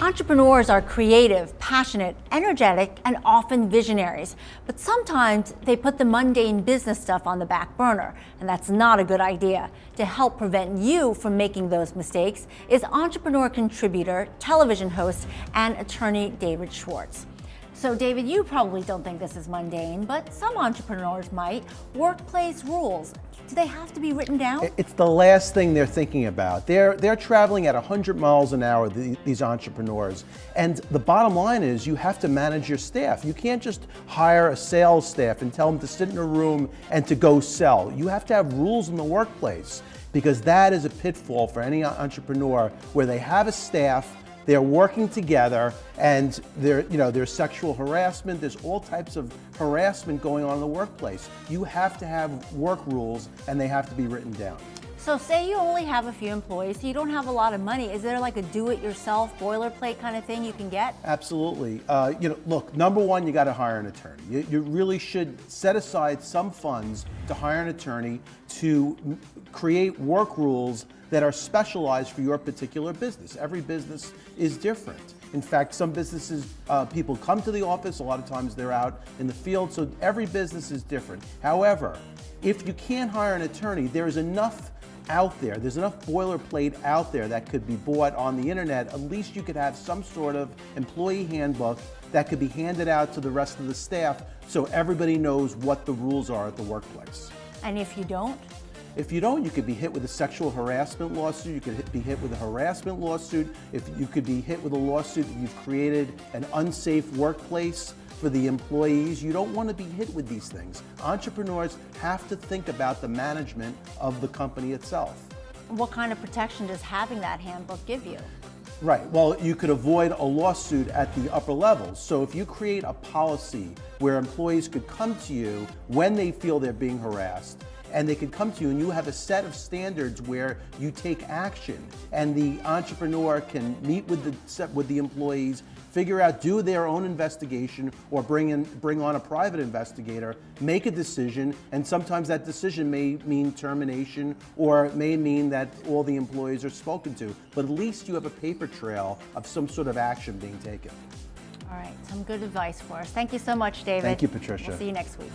Entrepreneurs are creative, passionate, energetic, and often visionaries. But sometimes they put the mundane business stuff on the back burner, and that's not a good idea. To help prevent you from making those mistakes is entrepreneur contributor, television host, and attorney David Schwartz. So David, you probably don't think this is mundane, but some entrepreneurs might. Workplace rules. Do they have to be written down? It's the last thing they're thinking about. They're traveling at 100 miles an hour, these entrepreneurs. And the bottom line is you have to manage your staff. You can't just hire a sales staff and tell them to sit in a room and to go sell. You have to have rules in the workplace, because that is a pitfall for any entrepreneur where they have a staff, they're working together, and there's sexual harassment, there's all types of harassment going on in the workplace. You have to have work rules, and they have to be written down. So say you only have a few employees, so you don't have a lot of money. Is there like a do-it-yourself boilerplate kind of thing you can get? Absolutely. Look, number one, you got to hire an attorney. You really should set aside some funds to hire an attorney to create work rules that are specialized for your particular business. Every business is different. In fact, some businesses, people come to the office, a lot of times they're out in the field, so every business is different. However, if you can't hire an attorney, there is enough out there, there's enough boilerplate out there that could be bought on the internet. At least you could have some sort of employee handbook that could be handed out to the rest of the staff so everybody knows what the rules are at the workplace. And if you don't? If you don't, you could be hit with a sexual harassment lawsuit, you could be hit with a harassment lawsuit, you could be hit with a lawsuit that you've created an unsafe workplace for the employees. You don't want to be hit with these things. Entrepreneurs have to think about the management of the company itself. What kind of protection does having that handbook give you? Right, well, you could avoid a lawsuit at the upper levels. So if you create a policy where employees could come to you when they feel they're being harassed, and they could come to you and you have a set of standards where you take action, and the entrepreneur can meet with the employees, figure out, do their own investigation, or bring on a private investigator, make a decision, and sometimes that decision may mean termination or it may mean that all the employees are spoken to, but at least you have a paper trail of some sort of action being taken. All right, some good advice for us. Thank you so much, David. Thank you, Patricia. We'll see you next week.